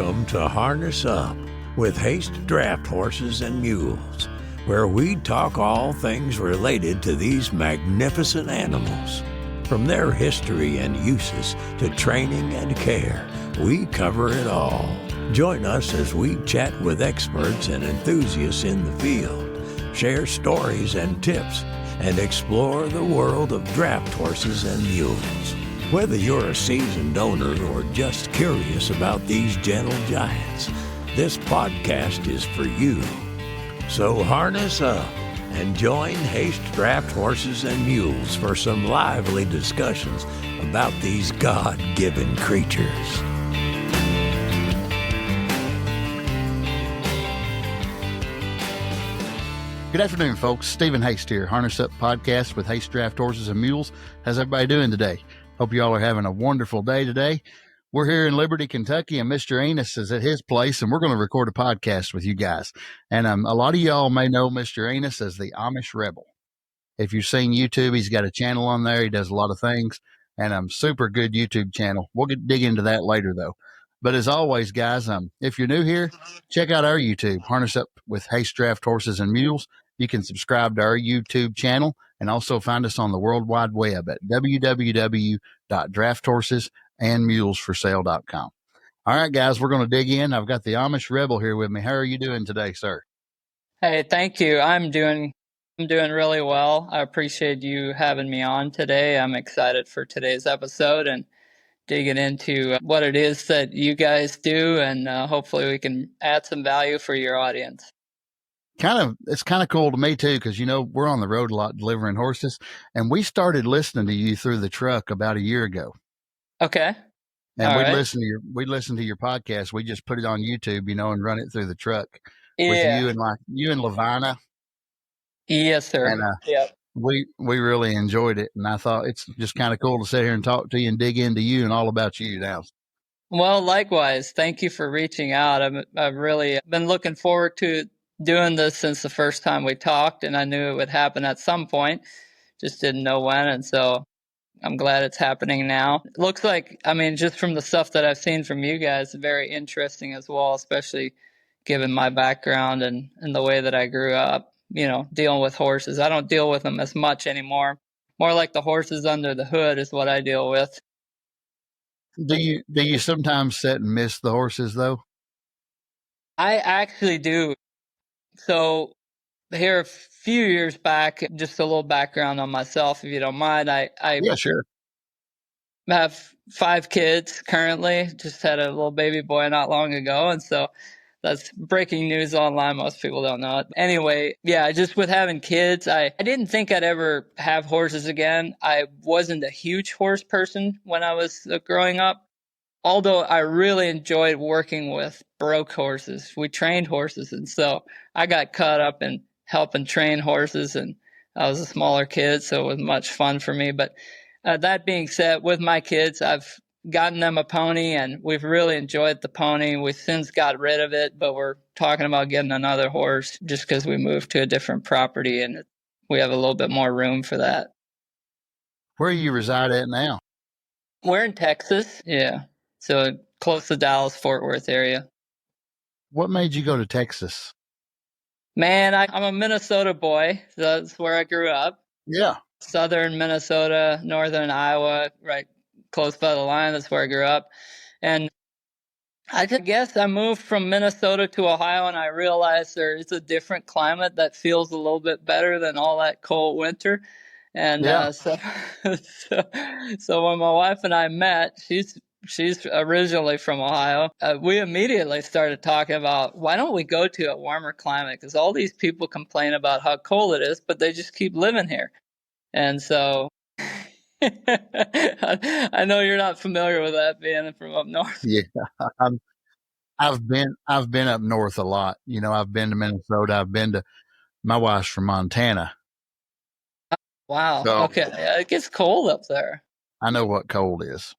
Welcome to Harness Up with Haste Draft Horses and Mules, where we talk all things related to these magnificent animals. From their history and uses to training and care, we cover it all. Join us as we chat with experts and enthusiasts in the field, share stories and tips, and explore the world of draft horses and mules. Whether you're a seasoned owner or just curious about these gentle giants, this podcast is for you. So harness up and join Haste Draft Horses and Mules for some lively discussions about these God-given creatures. Good afternoon, folks. Stephen Haste here, Harness Up Podcast with Haste Draft Horses and Mules. How's everybody doing today? Hope you all are having a wonderful day today. We're here in Liberty, Kentucky, and Mr. Enus is at his place, and we're going to record a podcast with you guys. And a lot of y'all may know Mr. Enus as the Amish Rebel. If you've seen YouTube, he's got a channel on there. He does a lot of things, and super good YouTube channel. We'll dig into that later, though. But as always, guys, if you're new here, check out our YouTube, Harness Up with Haste Draft Horses and Mules. You can subscribe to our YouTube channel and also find us on the World Wide Web at www.drafthorses.and-mulesforsale.com. All right, guys, we're going to dig in. I've got the Amish Rebel here with me. How are you doing today, sir? Hey, thank you. I'm doing really well. I appreciate you having me on today. I'm excited for today's episode and digging into what it is that you guys do, and hopefully we can add some value for your audience. It's kind of cool to me too, because we're on the road a lot delivering horses, and we started listening to you through the truck about a year ago. Okay. And we listen to your podcast. We just put it on YouTube, and run it through the truck with you and Lavina. Yes, sir. And we really enjoyed it, and I thought it's just kind of cool to sit here and talk to you and dig into you and all about you now. Well, likewise. Thank you for reaching out. I've really been looking forward to doing this since the first time we talked, and I knew it would happen at some point, just didn't know when. And so I'm glad it's happening now. It looks like, just from the stuff that I've seen from you guys, very interesting as well, especially given my background and the way that I grew up, dealing with horses. I don't deal with them as much anymore. More like the horses under the hood is what I deal with. Do you sometimes sit and miss the horses though? I actually do. So here a few years back, just a little background on myself, if you don't mind. Yeah, sure. have 5 kids currently, just had a little baby boy not long ago. And so that's breaking news online. Most people don't know it. Anyway, yeah, just with having kids, I didn't think I'd ever have horses again. I wasn't a huge horse person when I was growing up. Although I really enjoyed working with broke horses. We trained horses, and so I got caught up in helping train horses, and I was a smaller kid, so it was much fun for me. But that being said, with my kids, I've gotten them a pony, and we've really enjoyed the pony. We've since got rid of it, but we're talking about getting another horse just because we moved to a different property, and we have a little bit more room for that. Where do you reside at now? We're in Texas, yeah. So close to Dallas, Fort Worth area. What made you go to Texas? Man, I'm a Minnesota boy. So that's where I grew up. Yeah. Southern Minnesota, northern Iowa, right close by the line. That's where I grew up. And I guess I moved from Minnesota to Ohio, and I realized there is a different climate that feels a little bit better than all that cold winter. And so when my wife and I met, she's originally from Ohio. We immediately started talking about, why don't we go to a warmer climate? Because all these people complain about how cold it is, but they just keep living here. And so I know you're not familiar with that, being from up north. Yeah, I've been up north a lot. I've been to Minnesota. My wife's from Montana. Wow. So, okay. Yeah, it gets cold up there. I know what cold is.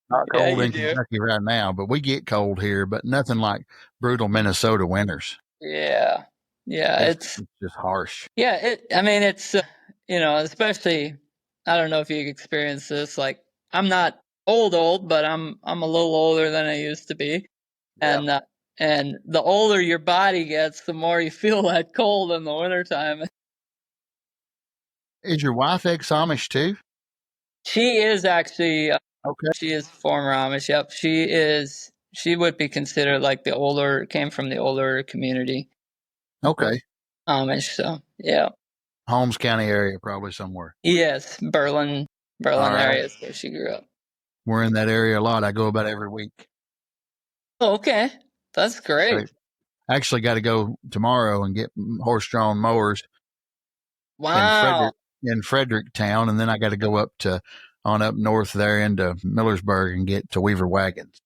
Not cold in Kentucky right now, but we get cold here, but nothing like brutal Minnesota winters. Yeah. Yeah. It's just harsh. Yeah. It's, especially, I don't know if you experience this. Like, I'm not old, but I'm a little older than I used to be. Yeah. And the older your body gets, the more you feel that cold in the wintertime. Is your wife ex-Amish too? She is actually, Okay. she is former Amish. Yep. She would be considered like came from the older community Okay. Amish. So, yeah. Holmes County area, probably somewhere. Yes. Berlin All right. area is where she grew up. We're in that area a lot. I go about every week. Oh, okay. That's great. So I actually got to go tomorrow and get horse-drawn mowers Wow. in Fredericktown, and then I got to go up north there into Millersburg and get to Weaver Wagons.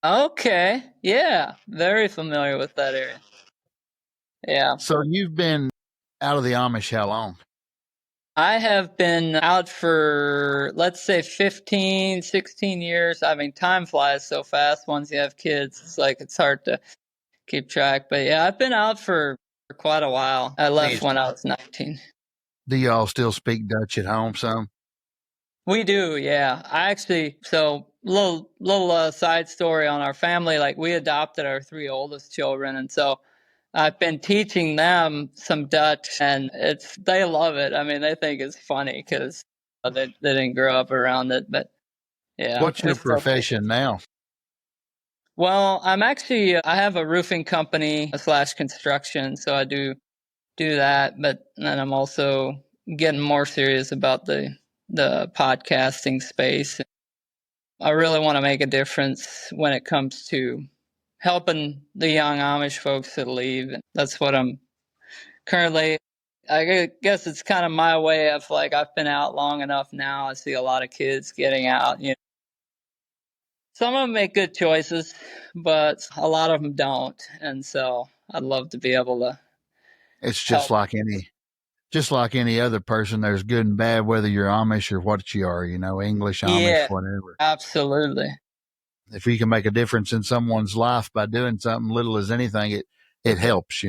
Okay. Yeah. Very familiar with that area. Yeah. So you've been out of the Amish how long? I have been out for, let's say, 15, 16 years. I mean, time flies so fast once you have kids. It's like it's hard to keep track. But yeah, I've been out for quite a while. I left when I was 19. Do y'all still speak Dutch at home some? We do, yeah. I actually, so little side story on our family. Like we adopted our 3 oldest children, and so I've been teaching them some Dutch, and they love it. I mean, they think it's funny because they didn't grow up around it. But yeah, What's your profession now? Well, I have a roofing company / construction, so I do that. But then I'm also getting more serious about the podcasting space. I really want to make a difference when it comes to helping the young Amish folks that leave. That's what I'm currently. I guess it's kind of my way of like, I've been out long enough now. I see a lot of kids getting out. You know, some of them make good choices, but a lot of them don't. And so I'd love to be able to. It's just like any other person. There's good and bad, whether you're Amish or what you are, English, Amish, whatever. Absolutely. If you can make a difference in someone's life by doing something little as anything, it helps,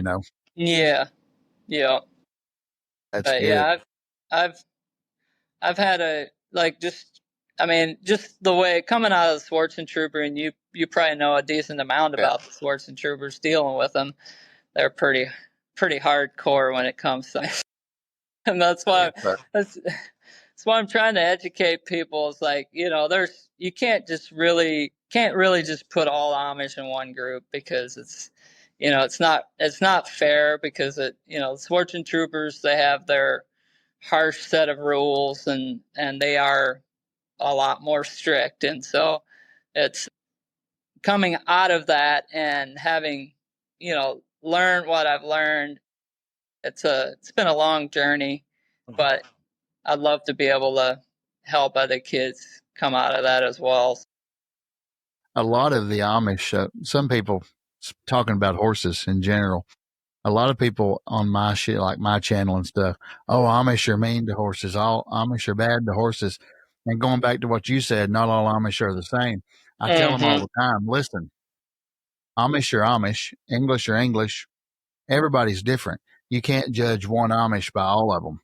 Yeah. Yeah. That's good. Yeah, I've had just the way coming out of the Schwarzentruber, and you probably know a decent amount about the Schwarzentrubers, dealing with them. They're pretty hardcore when it comes to, and that's why I'm trying to educate people. It's like, you can't really just put all Amish in one group, because it's not fair, because the Schwarzentroopers, they have their harsh set of rules, and they are a lot more strict. And so it's coming out of that and having, learned what I've learned. It's been a long journey, but I'd love to be able to help other kids come out of that as well. A lot of the Amish, some people talking about horses in general, a lot of people on my shit, like my channel and stuff, oh, Amish are mean to horses. All Amish are bad to horses. And going back to what you said, not all Amish are the same. I tell them all the time, listen, Amish are Amish, English are English. Everybody's different. You can't judge one Amish by all of them.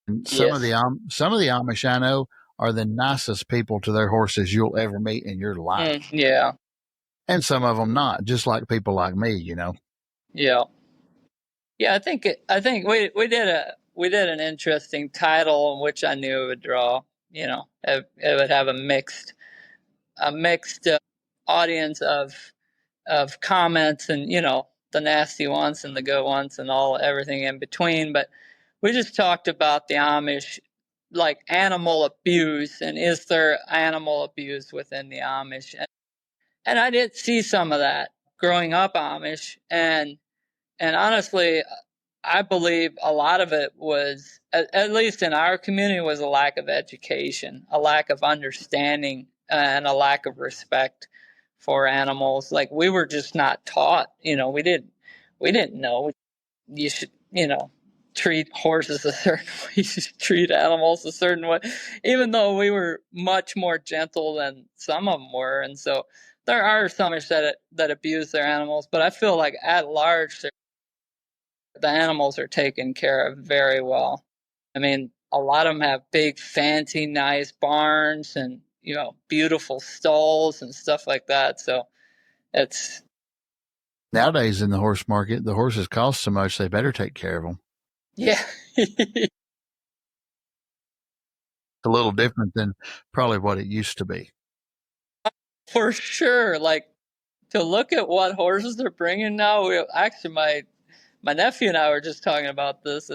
And some of the Amish I know are the nicest people to their horses you'll ever meet in your life. Yeah. And some of them not, just like people like me, Yeah. Yeah, I think we did an interesting title in which I knew it would draw. It would have a mixed audience of comments, and the nasty ones and the good ones and everything in between. But we just talked about the Amish, like animal abuse, and is there animal abuse within the Amish? And I did see some of that growing up Amish, and honestly, I believe a lot of it was, at least in our community, was a lack of education, a lack of understanding, and a lack of respect for animals. Like, we were just not taught. We didn't know you should, treat horses a certain way. You should treat animals a certain way, even though we were much more gentle than some of them were. And so there are some that abuse their animals, but I feel like at large, the animals are taken care of very well. I mean, a lot of them have big, fancy, nice barns, and beautiful stalls and stuff like that. So it's Nowadays in the horse market, the horses cost so much, they better take care of them. yeah. It's a little different than probably what it used to be. For sure. Like, to look at what horses they're bringing now, my nephew and I were just talking about this.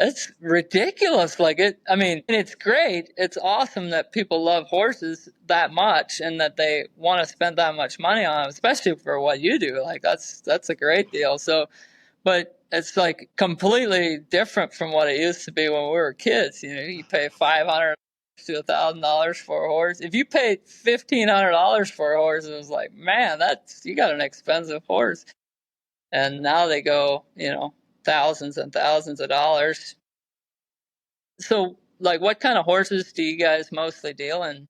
It's ridiculous. It's great. It's awesome that people love horses that much and that they want to spend that much money on them, especially for what you do. Like, that's a great deal. So, but it's like completely different from what it used to be when we were kids. You pay $500 to $1,000 for a horse. If you paid $1,500 for a horse, it was like, man, you got an expensive horse. And now they go, thousands and thousands of dollars. So, like, what kind of horses do you guys mostly deal in?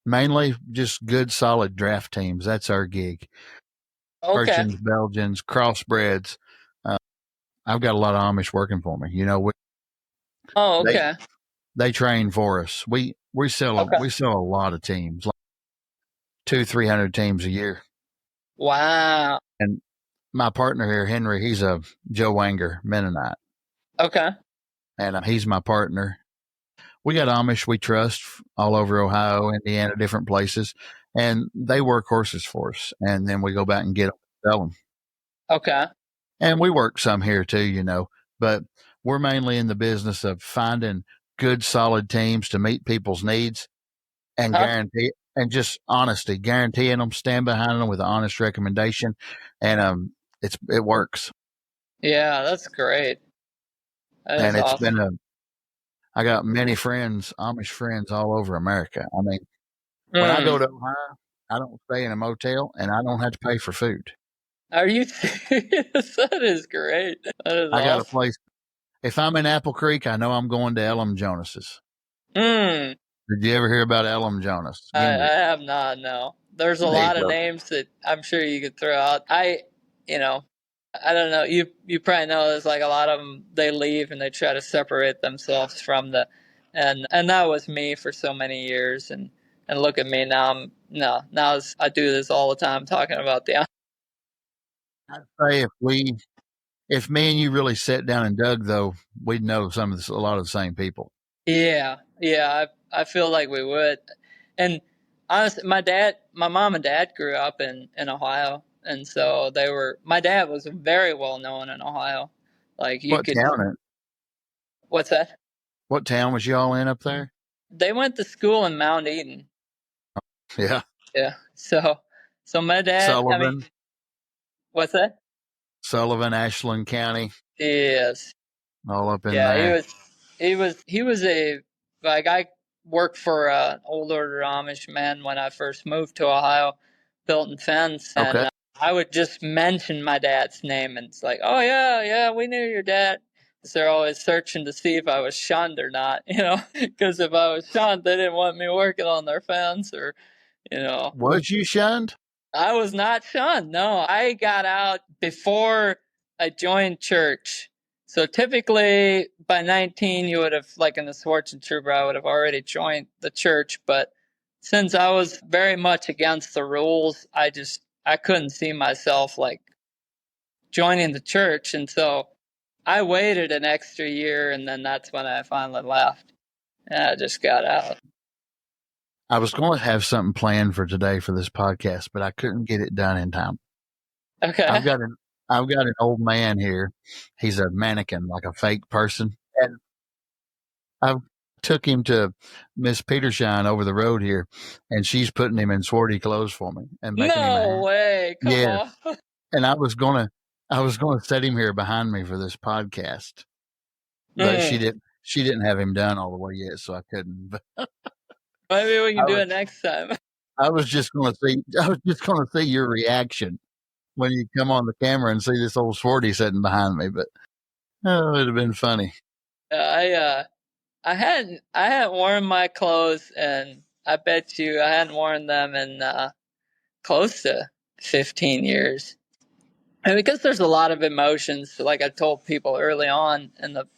Mainly just good, solid draft teams. That's our gig. Okay. Persians, Belgians, crossbreds. I've got a lot of Amish working for me. Oh, okay. They train for us. We sell a lot of teams, like 200-300 teams a year. Wow. And my partner here, Henry, he's a Joe Wanger Mennonite. Okay. And he's my partner. We got Amish we trust all over Ohio, Indiana, different places, and they work horses for us. And then we go back and get them, sell them. Okay. And we work some here too, but we're mainly in the business of finding good, solid teams to meet people's needs and guaranteeing them, stand behind them with an honest recommendation. And it works. Yeah, that's great. And it's awesome. I got many friends, Amish friends all over America. I mean, when I go to Ohio, I don't stay in a motel and I don't have to pay for food. Are you serious? That is great. That is I got a place. If I'm in Apple Creek, I know I'm going to Elam Jonas's. Did you ever hear about Elam Jonas? I have not, no. There's a lot of names that I'm sure you could throw out. I don't know. You probably know there's like a lot of them, they leave and they try to separate themselves from and that was me for so many years. And look at me now. I do this all the time talking about I'd say if me and you really sat down and dug, though, we'd know a lot of the same people. Yeah. I feel like we would. And honestly, my mom and dad grew up in Ohio. And so my dad was very well known in Ohio. Like town? What's that? What town was y'all in up there? They went to school in Mount Eden. Yeah. Yeah. So my dad. Sullivan. What's that? Sullivan, Ashland County. Yes. All up in there. Yeah, he was I worked for an older Amish man when I first moved to Ohio, built and fence. And I would just mention my dad's name and it's like, oh yeah, we knew your dad. Because they're always searching to see if I was shunned or not, because if I was shunned, they didn't want me working on their fence or, Was you shunned? I was not shunned. No, I got out before I joined church. So typically by 19, you would have, like in the Schwarzentruber, I would have already joined the church. But since I was very much against the rules, I couldn't see myself like joining the church. And so I waited an extra year, and then that's when I finally left. And I just got out. I was going to have something planned for today for this podcast, but I couldn't get it done in time. Okay. I've got an old man here. He's a mannequin, like a fake person. And I took him to Miss Petershine over the road here, and she's putting him in swarty clothes for me and making him No way. Come on. And I was gonna set him here behind me for this podcast, but she didn't have him done all the way yet, so I couldn't. Maybe we can do it next time. I was just gonna see your reaction when you come on the camera and see this old swarty sitting behind me, but it'd have been funny. I hadn't worn my clothes, and I bet you I hadn't worn them in close to 15 years. And because there's a lot of emotions, like I told people early on in the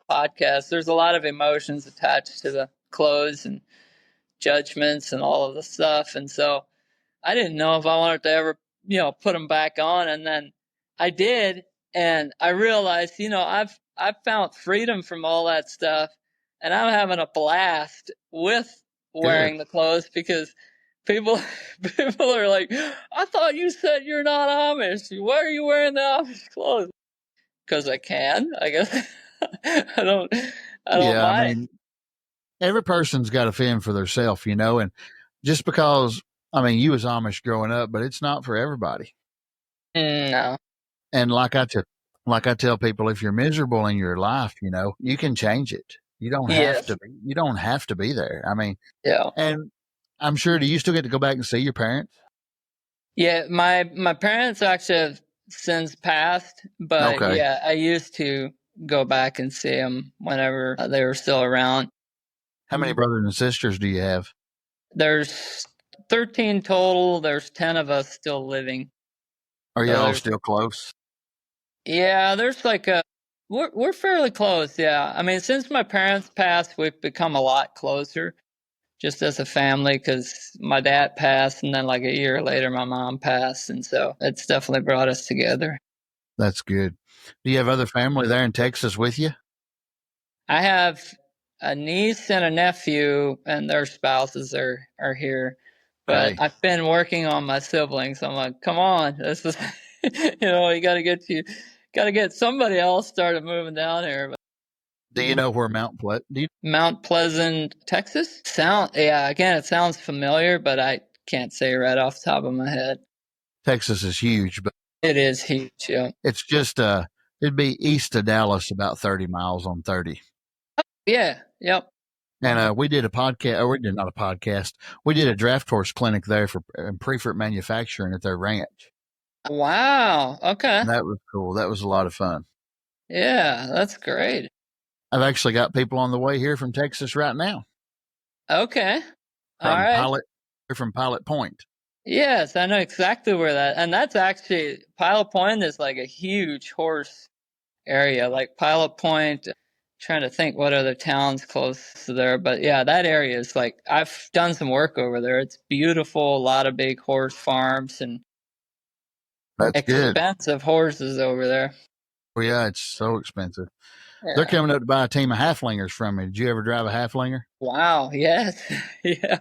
podcast, there's a lot of emotions attached to the clothes, and judgments and all of the stuff. And so I didn't know if I wanted to ever, put them back on. And then I did. And I realized, I've found freedom from all that stuff, and I'm having a blast with wearing the clothes because people are like, I thought you said you're not Amish. Why are you wearing the Amish clothes? Because I can, I guess. I don't Yeah, mind. I mean, every person's got to fend for themselves, and just because, you was Amish growing up, but it's not for everybody. No. And like I tell people, if you're miserable in your life, you can change it. You don't have to. You don't have to be there. Yeah. And I'm sure, do you still get to go back and see your parents? Yeah, my parents actually have since passed, but Okay. yeah, I used to go back and see them whenever they were still around. How many brothers and sisters do you have? There's 13 total. There's 10 of us still living. Are you all still close? Yeah, there's we're fairly close. Yeah, since my parents passed, we've become a lot closer, just as a family, because my dad passed, and then like a year later, my mom passed, and so it's definitely brought us together. That's good. Do you have other family there in Texas with you? I have a niece and a nephew, and their spouses are here. But I've been working on my siblings. I'm like, come on, this is, you got to get somebody else started moving down here. Do you know where Mount Pleasant, Texas? Again, it sounds familiar, but I can't say right off the top of my head. Texas is huge, but it is huge. Yeah, it's just it'd be east of Dallas, about 30 miles on 30. Oh, yeah. Yep. And we did a podcast, or we did not a podcast. We did a draft horse clinic there for Prefert Manufacturing at their ranch. Wow. Okay. And that was cool. That was a lot of fun. Yeah, that's great. I've actually got people on the way here from Texas right now. Okay. All right. From Pilot Point. Yes, I know exactly where and that's actually, Pilot Point is like a huge horse area, like Pilot Point. Trying to think what other towns close to there, but yeah, that area is like, I've done some work over there. It's beautiful, a lot of big horse farms and that's expensive horses over there. Well, yeah, it's so expensive. Yeah. They're coming up to buy a team of halflingers from me. Did you ever drive a halflinger? Wow, yes. Yeah.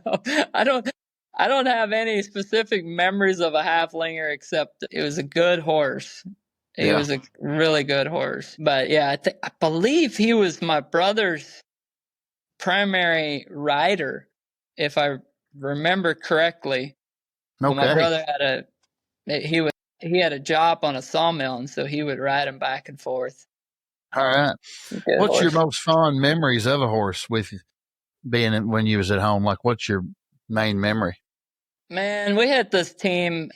I don't have any specific memories of a halflinger, except it was a good horse. He was a really good horse. But yeah, I believe he was my brother's primary rider, if I remember correctly. Okay. My brother he had a job on a sawmill, and so he would ride him back and forth. All right. What's your most fond memories of a horse with being when you was at home? Like, what's your main memory? Man, we had this team,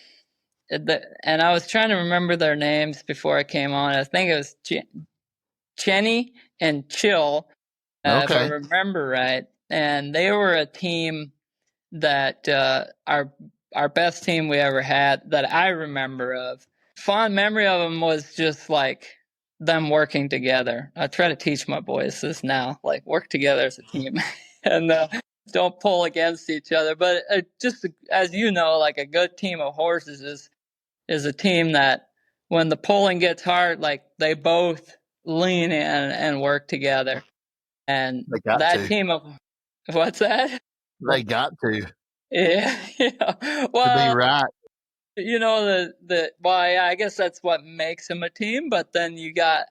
and I was trying to remember their names before I came on. I think it was Chenny and Chill, if I remember right. And they were a team that our best team we ever had that I remember of. Fond memory of them was just like them working together. I try to teach my boys this now, like work together as a team and don't pull against each other. But just as you know, like a good team of horses is a team that when the pulling gets hard, like they both lean in and work together. And that team of, what's that? They got to. Yeah. Well, to be right. I guess that's what makes them a team. But then you got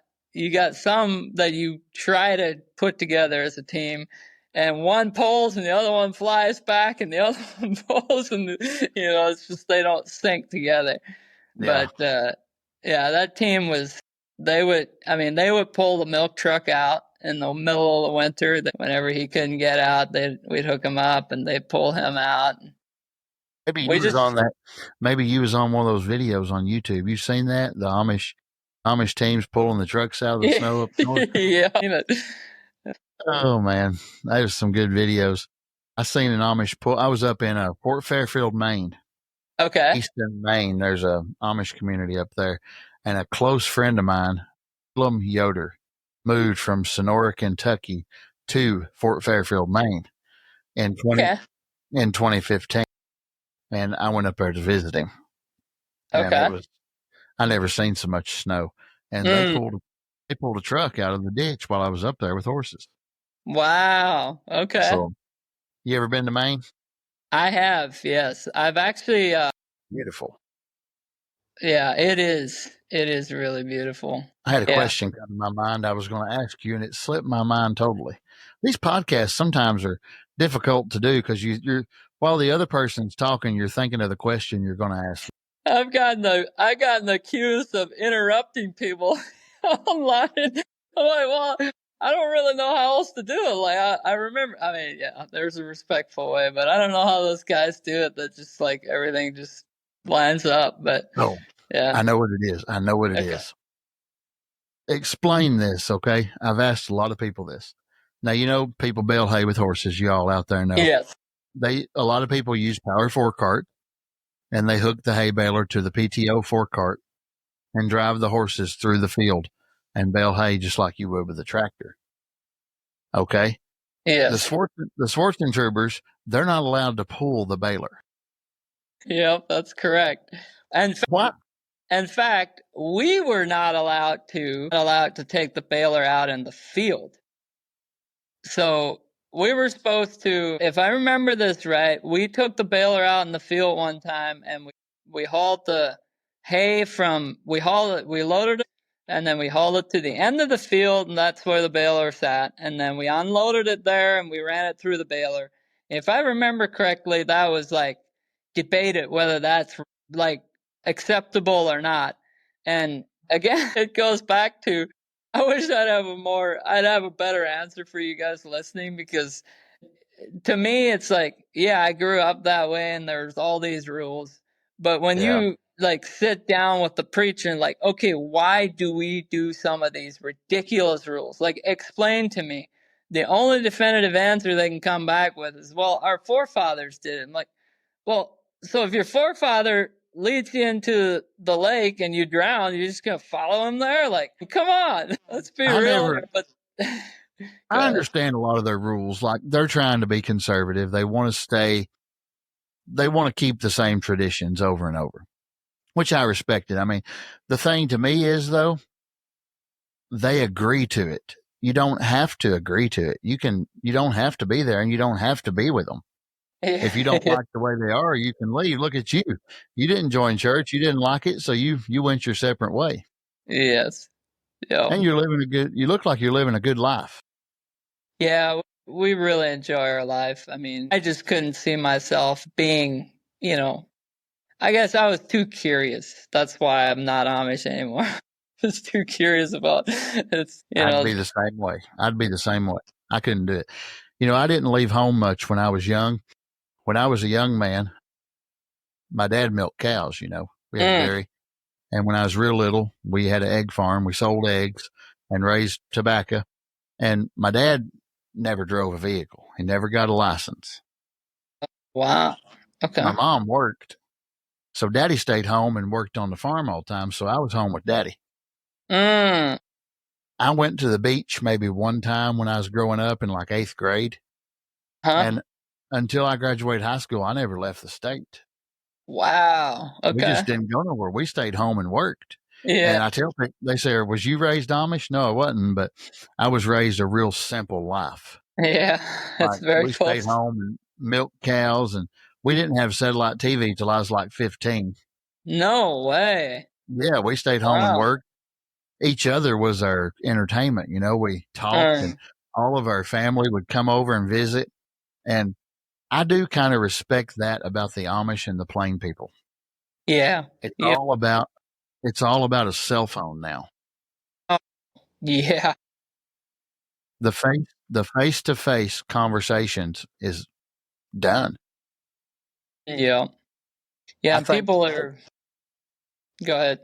some that you try to put together as a team, and one pulls and the other one flies back, and the other one pulls, and it's just they don't sync together. Yeah. But that team they would pull the milk truck out in the middle of the winter. Whenever he couldn't get out, we'd hook him up and they'd pull him out. Maybe you was on that. Maybe you was on one of those videos on YouTube. You seen that? The Amish teams pulling the trucks out of the snow up north? Yeah. Oh man, that was some good videos. I seen an Amish pull. I was up in Port Fairfield, Maine. Okay. Eastern Maine. There's a Amish community up there, and a close friend of mine, Plum Yoder, moved from Sonora, Kentucky to Fort Fairfield, Maine in in 2015, and I went up there to visit him. And Okay. I never seen so much snow. And they pulled a truck out of the ditch while I was up there with horses. Wow. Okay. So, you ever been to Maine? I have, yes. I've actually, Beautiful. yeah, it is. It is really beautiful. I had a question come to my mind I was going to ask you, and it slipped my mind totally. These podcasts sometimes are difficult to do because you're while the other person's talking, you're thinking of the question you're going to ask. I've gotten accused of interrupting people online. I'm like, well, I don't really know how else to do it. Like, I remember, I mean, yeah, there's a respectful way, but I don't know how those guys do it. That just like everything just lines up. But yeah, I know what it is. I know what it is. Explain this, okay? I've asked a lot of people this. Now, people bale hay with horses. You all out there know. Yes. A lot of people use power forecart, and they hook the hay baler to the PTO forecart and drive the horses through the field and bale hay just like you would with a tractor. Okay? Yes. The Schwarzentrubers, they're not allowed to pull the baler. Yep, that's correct. And what? In fact, we were not allowed to take the baler out in the field. So we were supposed to, if I remember this right, we took the baler out in the field one time and we hauled the hay we loaded it and then we hauled it to the end of the field, and that's where the baler sat. And then we unloaded it there and we ran it through the baler. If I remember correctly, that was like debated whether that's like acceptable or not. And again, it goes back to, I wish I'd have a better answer for you guys listening, because to me, it's like, yeah, I grew up that way and there's all these rules. But when you like sit down with the preacher and like, okay, why do we do some of these ridiculous rules? Like, explain to me. The only definitive answer they can come back with is, well, our forefathers did it. I'm like, well, so if your forefather leads you into the lake and you drown, you're just going to follow him there? Like, come on, let's be real here. But I understand a lot of their rules. Like, they're trying to be conservative. They want to keep the same traditions over and over, which I respected. I mean, the thing to me is, though, they agree to it. You don't have to agree to it. You don't have to be there, and you don't have to be with them. If you don't like the way they are, you can leave. Look at you. You didn't join church. You didn't like it. So you went your separate way. Yes. Yeah. And you look like you're living a good life. Yeah. We really enjoy our life. I mean, I just couldn't see myself being, I guess I was too curious. That's why I'm not Amish anymore. Just too curious about it. I'd be the same way. I couldn't do it. I didn't leave home much when I was young. When I was a young man, my dad milked cows, we had a dairy. And when I was real little, we had an egg farm. We sold eggs and raised tobacco. And my dad never drove a vehicle. He never got a license. Wow. Okay. My mom worked. So daddy stayed home and worked on the farm all the time. So I was home with daddy. I went to the beach maybe one time when I was growing up in like 8th grade. And until I graduated high school, I never left the state. Wow. Okay. We just didn't go nowhere. We stayed home and worked. Yeah. And I tell people, they say, was you raised Amish? No, I wasn't, but I was raised a real simple life. Yeah. That's very We stayed home and milked cows, and we didn't have satellite TV till I was like 15. No way. Yeah. We stayed home and worked. Each other was our entertainment. We talked and all of our family would come over and visit. And I do kind of respect that about the Amish and the plain people. Yeah. It's all about a cell phone now. Yeah. The face-to-face conversations is done. Yeah. Yeah. People are. Go ahead.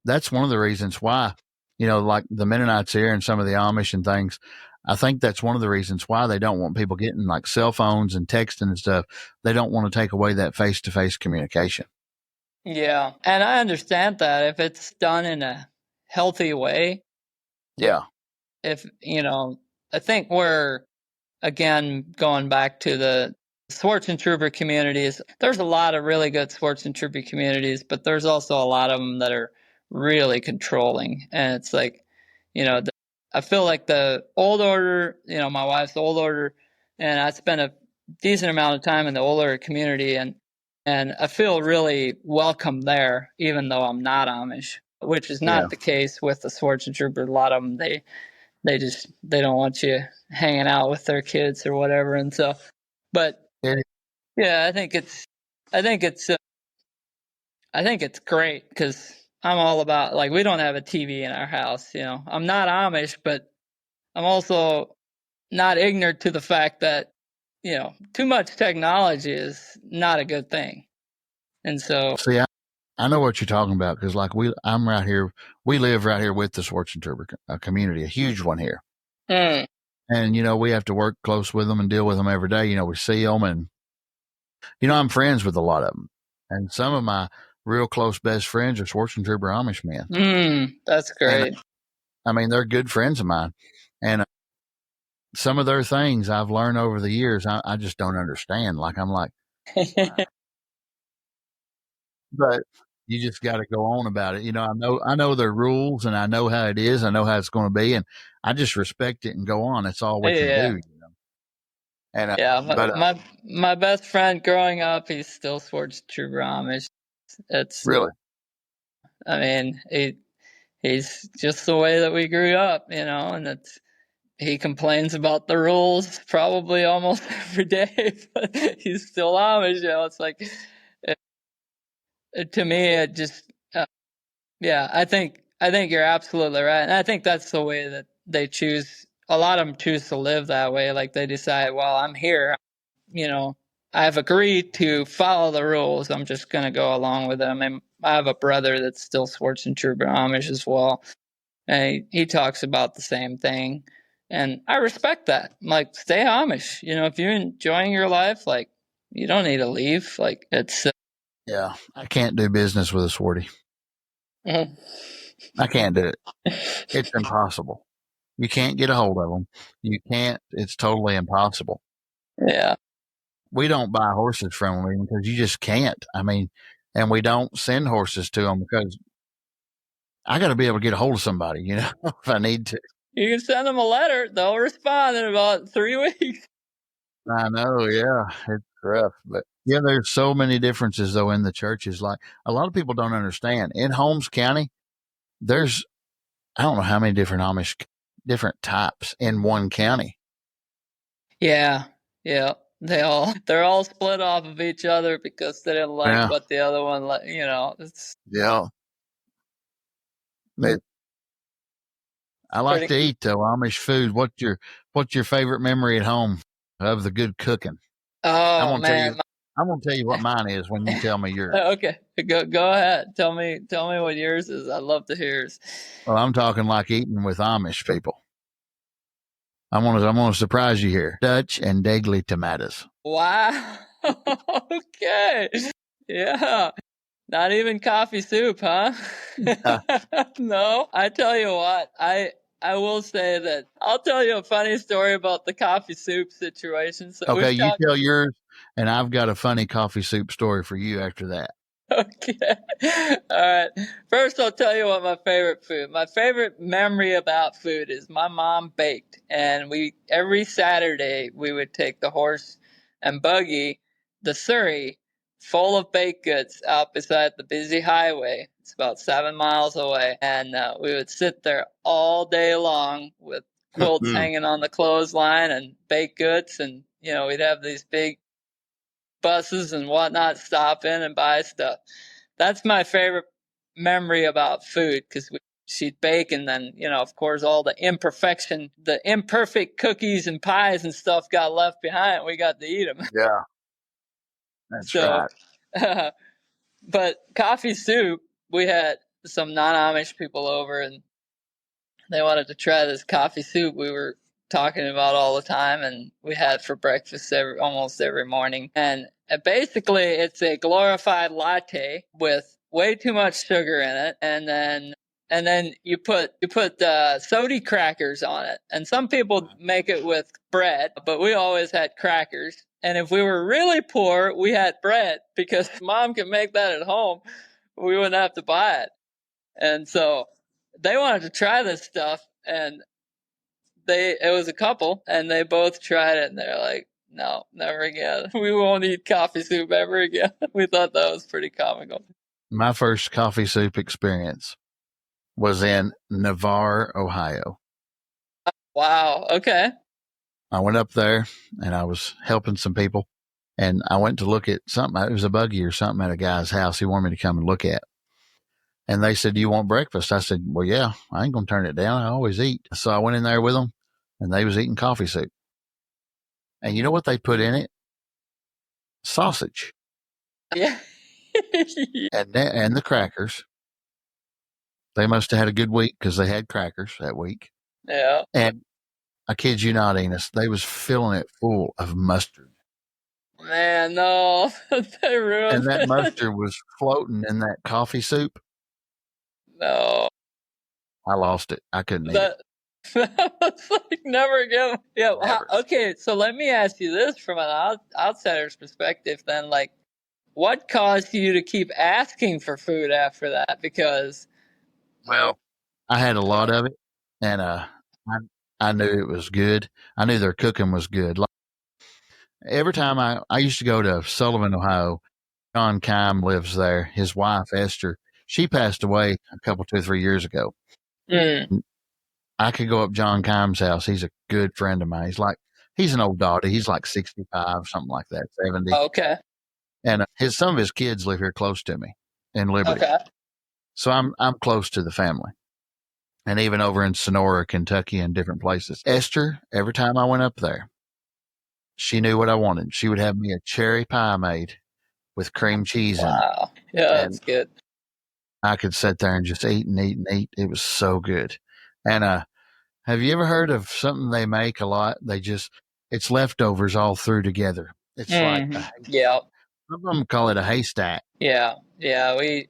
That's one of the reasons why, like the Mennonites here and some of the Amish and things. I think that's one of the reasons why they don't want people getting like cell phones and texting and stuff. They don't want to take away that face-to-face communication. Yeah. And I understand that if it's done in a healthy way. Yeah. If, I think we're, again, going back to the Schwarzentruber communities. There's a lot of really good Schwarzentruber communities, but there's also a lot of them that are really controlling. And it's like, I feel like the old order, my wife's old order, and I spent a decent amount of time in the old order community, and I feel really welcome there, even though I'm not Amish, which is not the case with the Schwarzentruber. A lot of them, they don't want you hanging out with their kids or whatever, and so, but yeah, I think it's great because I'm all about, like, we don't have a TV in our house. I'm not Amish, but I'm also not ignorant to the fact that too much technology is not a good thing, and so. See, I know what you're talking about because, like, I'm right here. We live right here with the Schwarzentruber community, a huge one here. Mm. And, we have to work close with them and deal with them every day. We see them, and, I'm friends with a lot of them. And some of my real close best friends are Schwarzentruber Amish men. That's great. And, they're good friends of mine. And some of their things I've learned over the years, I just don't understand. Like, I'm like, but you just got to go on about it. I know their rules, and I know how it is. I know how it's going to be, and I just respect it and go on. That's all we can do. And my best friend growing up, he's still Schwarzentruber Amish. It's really, I mean, he's just the way that we grew up, and he complains about the rules probably almost every day, but he's still Amish. It's like, to me, it just, I think you're absolutely right, and I think that's the way that they choose. A lot of them choose to live that way. Like, they decide, well, I'm here, I've agreed to follow the rules. I'm just going to go along with them. And I have a brother that's still Schwarzentruber Amish as well, and he talks about the same thing. And I respect that. I'm like, stay Amish. If you're enjoying your life, like, you don't need to leave. Like, it's. Yeah, I can't do business with a Swarty. Mm-hmm. I can't do it. It's impossible. You can't get a hold of them. You can't. It's totally impossible. Yeah. We don't buy horses from them because you just can't. And we don't send horses to them because I got to be able to get a hold of somebody, if I need to. You can send them a letter. They'll respond in about 3 weeks. I know. Yeah. It's rough. But yeah, there's so many differences, though, in the churches. Like, a lot of people don't understand. In Holmes County, there's, I don't know how many different Amish, different types in one county. Yeah. Yeah. They're all split off of each other because they didn't like what the other one, it's. Yeah. I like to eat, though, Amish food. What's your favorite memory at home of the good cooking? Oh, man. I'm going to tell you what mine is when you tell me yours. Okay. Go ahead. Tell me what yours is. I'd love to hear yours. Well, I'm talking like eating with Amish people. I'm gonna surprise you here. Dutch and Dagley tomatoes. Wow. Okay. Yeah. Not even coffee soup, huh? No. I tell you what, I will say that I'll tell you a funny story about the coffee soup situation. So okay, you tell yours, and I've got a funny coffee soup story for you after that. Okay. All right. First, I'll tell you what my favorite memory about food is. My mom baked, and every Saturday we would take the horse and buggy, the Surrey, full of baked goods out beside the busy highway. It's about 7 miles away, and we would sit there all day long with quilts hanging on the clothesline and baked goods, and we'd have these big buses and whatnot stop in and buy stuff. That's my favorite memory about food, because she'd bake, and then of course all the imperfect cookies and pies and stuff got left behind. We got to eat them. Yeah, that's right. But coffee soup, we had some non-Amish people over, and they wanted to try this coffee soup we were talking about all the time, and we had for breakfast almost every morning. And basically, it's a glorified latte with way too much sugar in it, and then you put sody crackers on it. And some people make it with bread, but we always had crackers. And if we were really poor, we had bread because mom could make that at home. We wouldn't have to buy it. And so they wanted to try this stuff, and it was a couple, and they both tried it, and they're like, no, never again. We won't eat coffee soup ever again. We thought that was pretty comical. My first coffee soup experience was in Navarre, Ohio. Wow. Okay. I went up there and I was helping some people, and I went to look at something. It was a buggy or something at a guy's house he wanted me to come and look at. And they said, do you want breakfast? I said, well, yeah, I ain't going to turn it down. I always eat. So I went in there with them, and they was eating coffee soup. And you know what they put in it? Sausage. Yeah. and the crackers. They must have had a good week because they had crackers that week. Yeah. And I kid you not, Enus, they was filling it full of mustard. Man, no. They ruined And that mustard was floating in that coffee soup. No. I lost it. I couldn't eat it. That was like never again. Yeah. Never. Okay, so let me ask you this from an outsider's perspective then. Like, what caused you to keep asking for food after that? Because, well, I had a lot of it, and I knew it was good. I knew their cooking was good. Like, every time I used to go to Sullivan, Ohio. John Kime lives there. His wife, Esther, she passed away a couple, 2 or 3 years ago. I could go up John Kime's house. He's a good friend of mine. He's an old dog. He's like 65, something like that, 70. Okay. And some of his kids live here close to me in Liberty. Okay. So I'm close to the family. And even over in Sonora, Kentucky, and different places. Esther, every time I went up there, she knew what I wanted. She would have me a cherry pie made with cream cheese in it. Wow. Yeah, that's good. I could sit there and just eat and eat and eat. It was so good. And have you ever heard of something they make a lot? It's leftovers all through together. It's like yeah. Some of them call it a haystack. Yeah. Yeah. We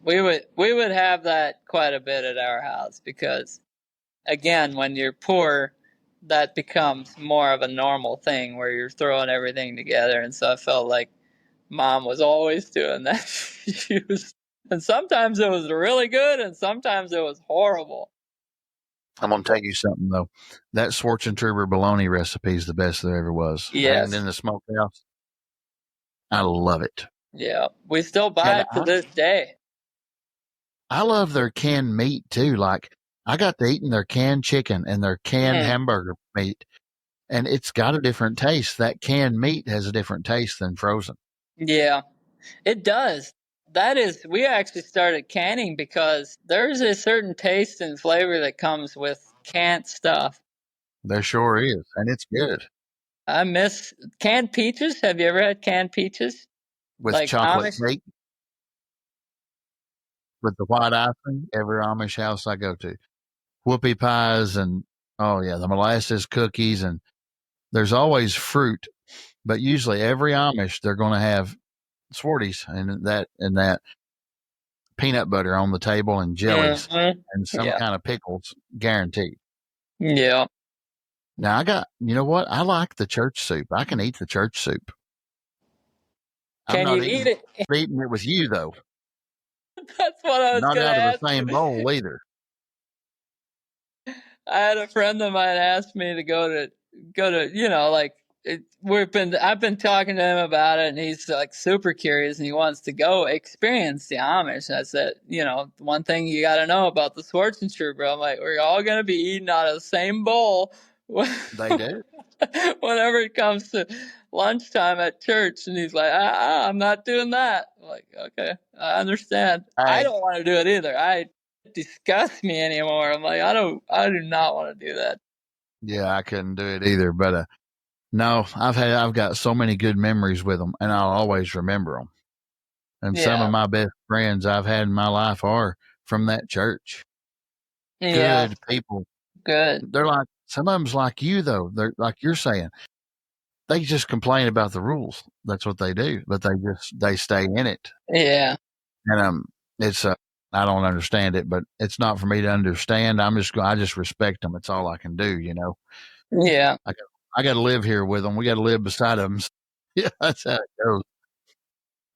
would have that quite a bit at our house because, again, when you're poor, that becomes more of a normal thing where you're throwing everything together. And so I felt like mom was always doing that. And sometimes it was really good and sometimes it was horrible. I'm going to tell you something, though. That Schwarzentruber bologna recipe is the best there ever was. Yes. And in the smokehouse. I love it. Yeah. We still buy it to this day. I love their canned meat, too. Like, I got to eating their canned chicken and their canned hamburger meat. And it's got a different taste. That canned meat has a different taste than frozen. Yeah, it does. We actually started canning because there's a certain taste and flavor that comes with canned stuff. There sure is. And it's good. I miss canned peaches. Have you ever had canned peaches? With like chocolate cake? With the white icing? Every Amish house I go to. Whoopie pies and, the molasses cookies. And there's always fruit. But usually every Amish, they're going to have Swarties and that peanut butter on the table and jellies and some kind of pickles, guaranteed. Yeah. Now you know what? I like the church soup. I can eat the church soup. Can you eat it? I'm eating it with you, though. That's what I was going to ask. Not out of the same bowl either. I had a friend of mine ask me to go to I've been talking to him about it, and he's like super curious, and he wants to go experience the Amish. And I said, one thing you got to know about the Schwarzentruber, I'm like, we're all going to be eating out of the same bowl. They do. Whenever it comes to lunchtime at church, and he's like, I'm not doing that. I'm like, okay, I understand. I don't want to do it either. It disgusts me anymore. I'm like, I do not want to do that. Yeah, I couldn't do it either, but no, I've got so many good memories with them, and I'll always remember them. And some of my best friends I've had in my life are from that church. Yeah. Good people. Good. They're like, some of them's like you, though. They're like you're saying. They just complain about the rules. That's what they do, but they stay in it. Yeah. And it's I don't understand it, but it's not for me to understand. I just respect them. It's all I can do, Yeah. I I got to live here with them. We got to live beside them. Yeah, that's how it goes.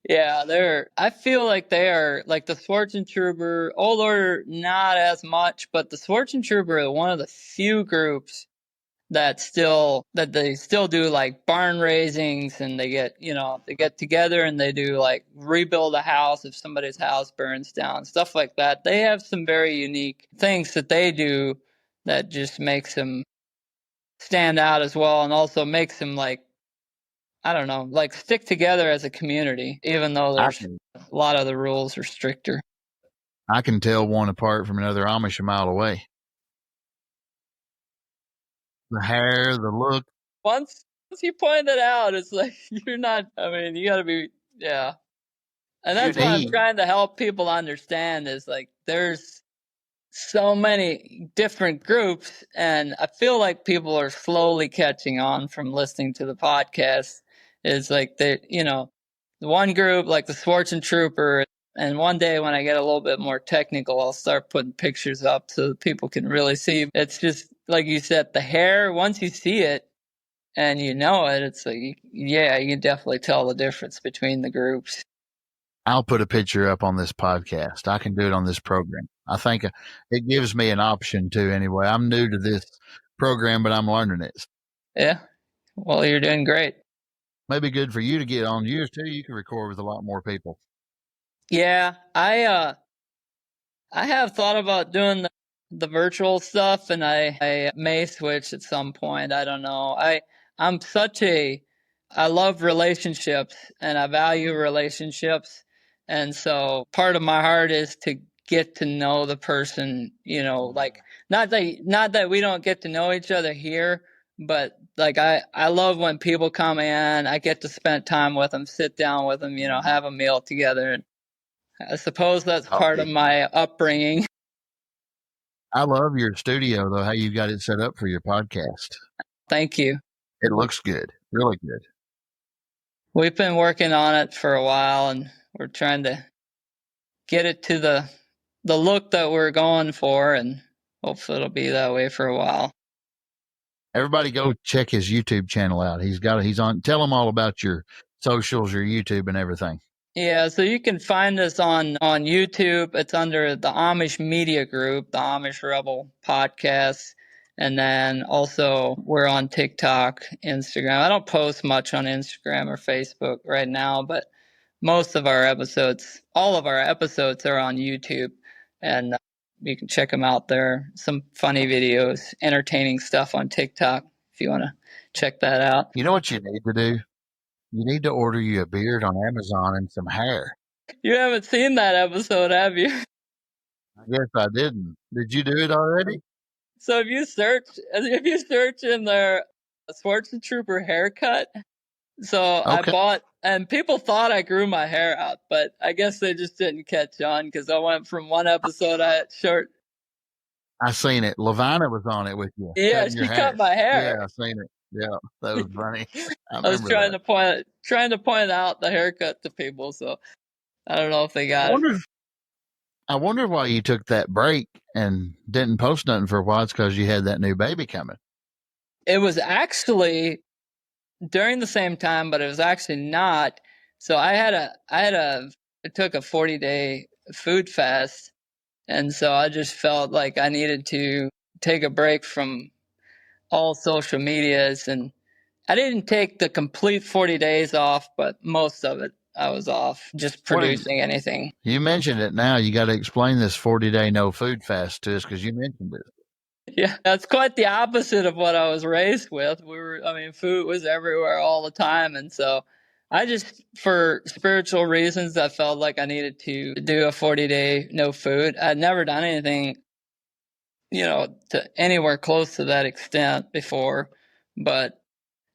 Yeah, I feel like they are like the Schwarzentruber, Old Order, not as much, but the Schwarzentruber are one of the few groups that they still do like barn raisings, and they get together and they do like rebuild a house if somebody's house burns down, stuff like that. They have some very unique things that they do that just makes them stand out as well, and also makes them like, I don't know, like stick together as a community, even though there's a lot of the rules are stricter. I can tell one apart from another Amish a mile away. The hair, the look. Once you point it out, it's like you're not. I mean, you got to be, yeah. And that's what I'm trying to help people understand is like there's so many different groups, and I feel like people are slowly catching on from listening to the podcast. Is like the one group like the Schwarzentruber, and one day when I get a little bit more technical, I'll start putting pictures up so that people can really see. It's just like you said, the hair. Once you see it and you know it, it's like, yeah, you can definitely tell the difference between the groups. I'll put a picture up on this podcast. I can do it on this program. I think it gives me an option too. Anyway, I'm new to this program, but I'm learning it. Yeah. Well, you're doing great. Maybe good for you to get on yours too. You can record with a lot more people. Yeah, I have thought about doing the virtual stuff, and I may switch at some point. I don't know. I love relationships, and I value relationships, and so part of my heart is to get to know the person. Like not that we don't get to know each other here, but like I love when people come in. I get to spend time with them, sit down with them, have a meal together. I suppose that's part of my upbringing. I love your studio, though, how you got it set up for your podcast. Thank you. It looks good. Really good. We've been working on it for a while, and we're trying to get it to the look that we're going for, and hopefully it'll be that way for a while. Everybody go check his YouTube channel out. He's on. Tell him all about your socials, your YouTube, and everything. Yeah, so you can find us on YouTube. It's under the Amish Media Group, the Amish Rebel podcast. And then also we're on TikTok, Instagram. I don't post much on Instagram or Facebook right now, but most of our episodes, all of our episodes are on YouTube. And you can check them out there. Some funny videos, entertaining stuff on TikTok if you want to check that out. You know what you need to do? You need to order you a beard on Amazon and some hair. You haven't seen that episode, have you? I guess I didn't. Did you do it already? So if you search in there, Schwarzentruber haircut. So okay. I bought, and people thought I grew my hair out, but I guess they just didn't catch on because I went from one episode I seen it. Lavina was on it with you. Yeah, she cut my hair. Yeah, I seen it. Yeah, that was funny. I was trying to point out the haircut to people, so I don't know if they got it. I wonder why you took that break and didn't post nothing for a while. It's because you had that new baby coming. It was actually during the same time, but it was actually not. So I took a 40-day food fast, and so I just felt like I needed to take a break from all social medias, and I didn't take the complete 40 days off, but most of it I was off, just producing anything. You mentioned it now. You got to explain this 40-day no food fast to us because you mentioned it. Yeah, that's quite the opposite of what I was raised with. Food was everywhere all the time. And so I just, for spiritual reasons, I felt like I needed to do a 40-day no food. I'd never done anything, to anywhere close to that extent before, but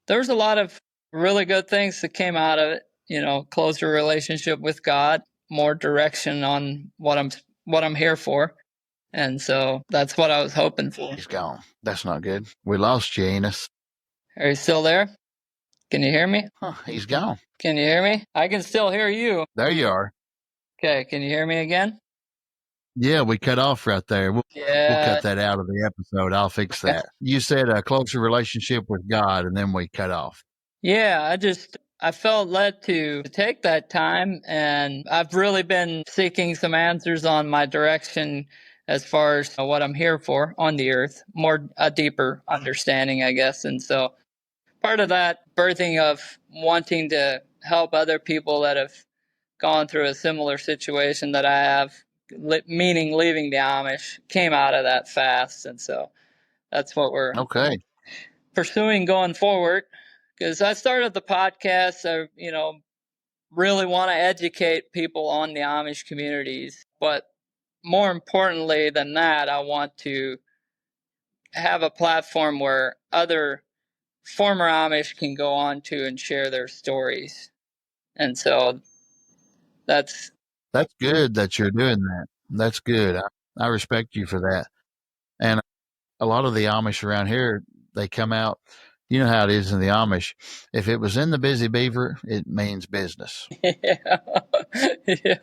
there was a lot of really good things that came out of it. Closer relationship with God, more direction on what I'm here for. And so that's what I was hoping for. He's gone. That's not good. We lost you, Enus. Are you still there? Can you hear me? Huh, he's gone. Can you hear me? I can still hear you. There you are. Okay, can you hear me again? Yeah, we cut off right there. We'll Yeah. cut that out of the episode. I'll fix that. You said a closer relationship with God, and then we cut off. Yeah, I felt led to take that time, and I've really been seeking some answers on my direction as far as what I'm here for on the earth, more a deeper understanding, I guess. And so part of that birthing of wanting to help other people that have gone through a similar situation that I have, meaning leaving the Amish, came out of that fast. And so that's what we're Okay. pursuing going forward. Because I started the podcast, I, really want to educate people on the Amish communities. But more importantly than that, I want to have a platform where other former Amish can go on to and share their stories. And so that's good that you're doing that. That's good. I respect you for that. And a lot of the Amish around here, they come out. You know how it is in the Amish. If it was in the Busy Beaver, it means business. yeah. Yeah.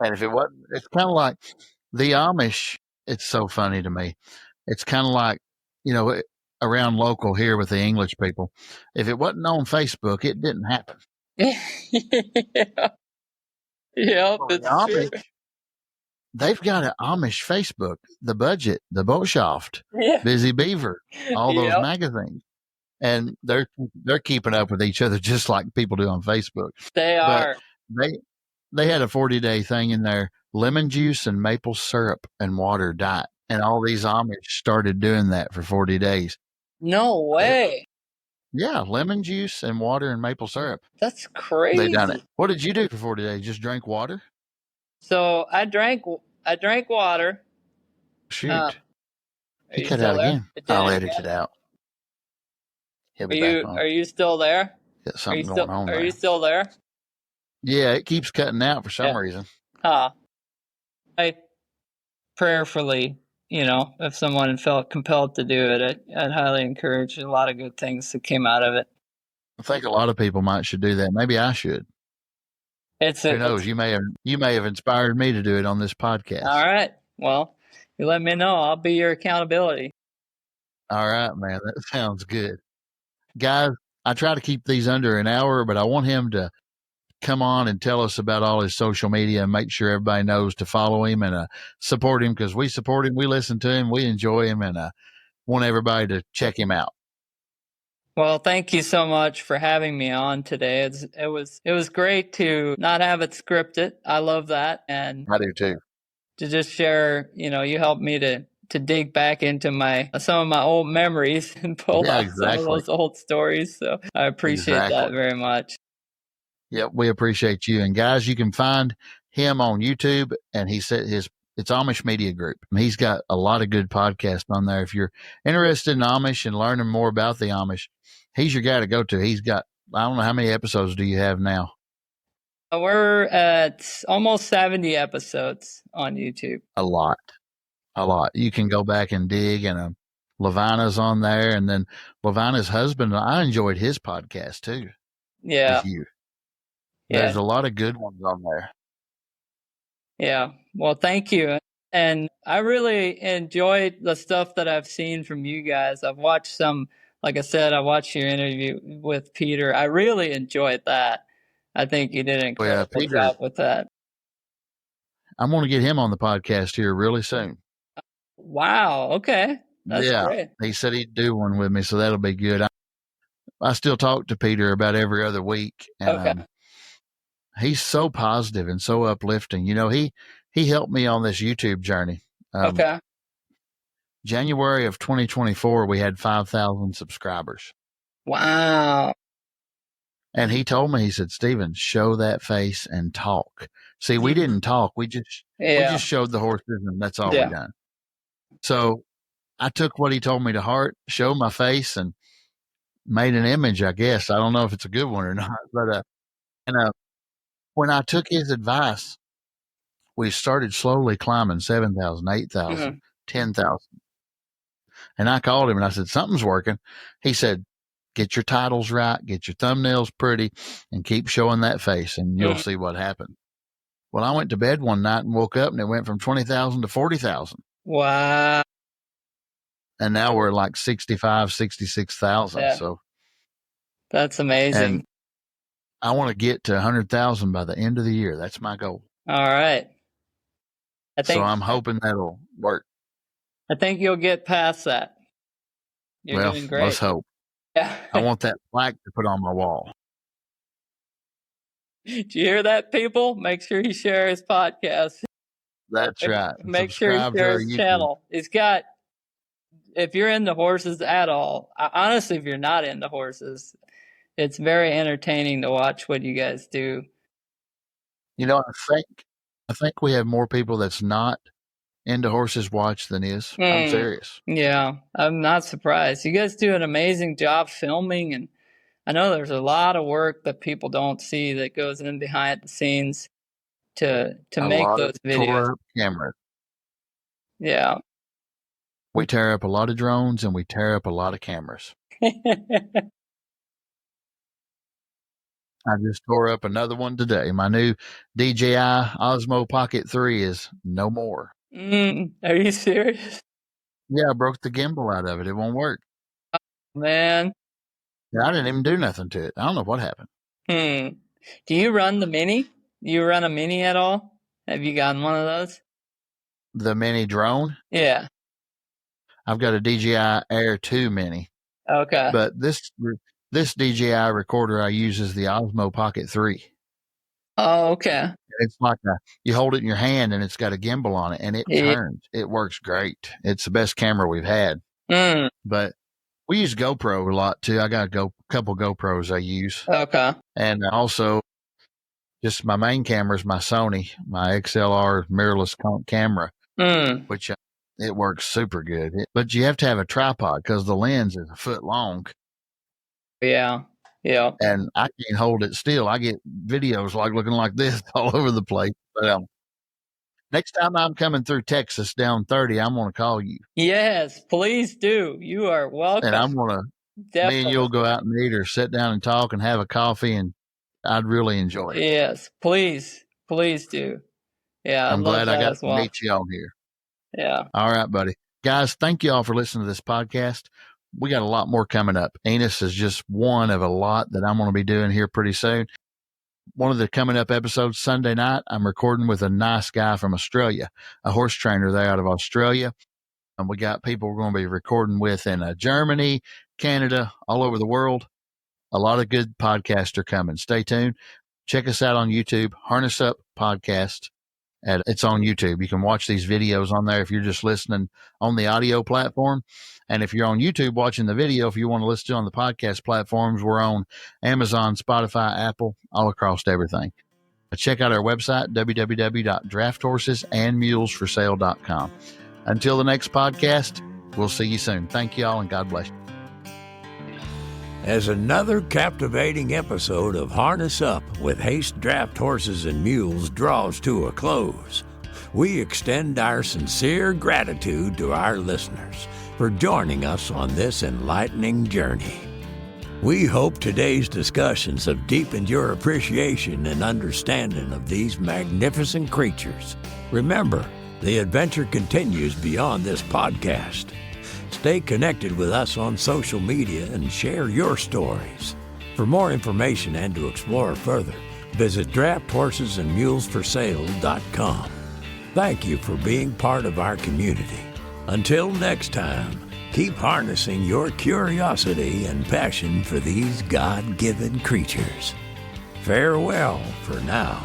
And if it wasn't, it's kind of like the Amish. It's so funny to me. It's kind of like, around local here with the English people. If it wasn't on Facebook, it didn't happen. Yeah. Yep, Well, it's Amish, true. they've got an Amish Facebook, The Budget, The Boshaft, Yeah. Busy Beaver, all those Yep. magazines. And they're keeping up with each other just like people do on Facebook. They are. But they had a 40-day thing in there, lemon juice and maple syrup and water diet. And all these Amish started doing that for 40 days. No way. Yeah, lemon juice and water and maple syrup. That's crazy. They done it. What did you do for 40 days? Just drink water? So I drank water. Shoot. He cut out again. I'll edit it out. He'll be back on. Are you still there? Got something going on there. Are you still there? Yeah, it keeps cutting out for some reason. I prayerfully, if someone felt compelled to do it, I'd highly encourage a lot of good things that came out of it. I think a lot of people should do that. Maybe I should. Who knows? You may have inspired me to do it on this podcast. All right. Well, you let me know. I'll be your accountability. All right, man. That sounds good. Guys, I try to keep these under an hour, but I want him to come on and tell us about all his social media and make sure everybody knows to follow him and support him, because we support him, we listen to him, we enjoy him, and want everybody to check him out. Well, thank you so much for having me on today. It was great to not have it scripted. I love that, and I do too. To just share, you helped me to dig back into some of my old memories and pull out some of those old stories. So I appreciate that very much. Yep, we appreciate you. And guys, you can find him on YouTube, and he said it's Amish Media Group. He's got a lot of good podcasts on there. If you're interested in Amish and learning more about the Amish, he's your guy to go to. He's got, I don't know, how many episodes do you have now? We're at almost 70 episodes on YouTube. A lot. You can go back and dig, and Levina's on there. And then Levina's husband, I enjoyed his podcast too. Yeah. With you. There's a lot of good ones on there. Yeah. Well, thank you. And I really enjoyed the stuff that I've seen from you guys. I've watched some, like I said, I watched your interview with Peter. I really enjoyed that. I think you did an incredible job with that. I'm going to get him on the podcast here really soon. Wow. Okay. That's great. He said he'd do one with me, so that'll be good. I still talk to Peter about every other week. And, he's so positive and so uplifting. He helped me on this YouTube journey. January of 2024, we had 5,000 subscribers. Wow. And he told me, he said, Stephen, show that face and talk. See, we didn't talk. We just showed the horses, and that's all we done. So I took what he told me to heart, showed my face, and made an image, I guess. I don't know if it's a good one or not, but, when I took his advice, we started slowly climbing 7,000, 8,000, 10,000. And I called him and I said, something's working. He said, get your titles right, get your thumbnails pretty, and keep showing that face, and you'll see what happened. Well, I went to bed one night and woke up and it went from 20,000 to 40,000. Wow. And now we're like 65, 66,000. Yeah. So that's amazing. And I want to get to 100,000 by the end of the year. That's my goal. All right. So I'm hoping that'll work. I think you'll get past that. You're doing great. Let's hope. Yeah. I want that plaque to put on my wall. Do you hear that, people? Make sure you share his podcast. That's right. Make sure you share his channel. It's got, if you're into horses at all, honestly, if you're not into horses, it's very entertaining to watch what you guys do. You know, I think we have more people that's not into horses watch than is. I'm serious. Yeah, I'm not surprised. You guys do an amazing job filming, and I know there's a lot of work that people don't see that goes in behind the scenes to make those videos. Tore up cameras. Yeah. We tear up a lot of drones and we tear up a lot of cameras. I just tore up another one today. My new DJI Osmo Pocket 3 is no more. Are you serious? Yeah, I broke the gimbal out of it. It won't work. Oh, man. I didn't even do nothing to it. I don't know what happened. Do you run the Mini? Do you run a Mini at all? Have you gotten one of those? The Mini drone? Yeah. I've got a DJI Air 2 Mini. Okay. But this DJI recorder I use is the Osmo Pocket 3. Oh, okay. It's like you hold it in your hand and it's got a gimbal on it and it turns. It works great. It's the best camera we've had. But we use GoPro a lot too. I got a couple GoPros I use. Okay. And also just my main camera is my Sony, my XLR mirrorless camera, which it works super good. But you have to have a tripod because the lens is a foot long. Yeah. Yeah. And I can't hold it still. I get videos like looking like this all over the place. But next time I'm coming through Texas down 30, I'm going to call you. Yes, please do. You are welcome. And I'm going to, me and you'll go out and eat or sit down and talk and have a coffee, and I'd really enjoy it. Yes, please. Please do. Yeah. I'm glad I got to meet you on here. Yeah. All right, buddy. Guys, thank you all for listening to this podcast. We got a lot more coming up. Enus is just one of a lot that I'm going to be doing here pretty soon. One of the coming up episodes Sunday night, I'm recording with a nice guy from Australia, a horse trainer there out of Australia. And we got people we're going to be recording with in Germany, Canada, all over the world. A lot of good podcasts are coming. Stay tuned. Check us out on YouTube, Harness Up Podcast. It's on YouTube. You can watch these videos on there if you're just listening on the audio platform. And if you're on YouTube watching the video, if you want to listen to it on the podcast platforms, we're on Amazon, Spotify, Apple, all across everything. Check out our website, www.drafthorses.and mulesforsale.com. Until the next podcast, we'll see you soon. Thank you all, and God bless you. As another captivating episode of Harness Up with Haste Draft Horses and Mules draws to a close, we extend our sincere gratitude to our listeners for joining us on this enlightening journey. We hope today's discussions have deepened your appreciation and understanding of these magnificent creatures. Remember, the adventure continues beyond this podcast. Stay connected with us on social media and share your stories. For more information and to explore further, visit drafthorsesandsmulesforsale.com. Thank you for being part of our community. Until next time, keep harnessing your curiosity and passion for these God-given creatures. Farewell for now.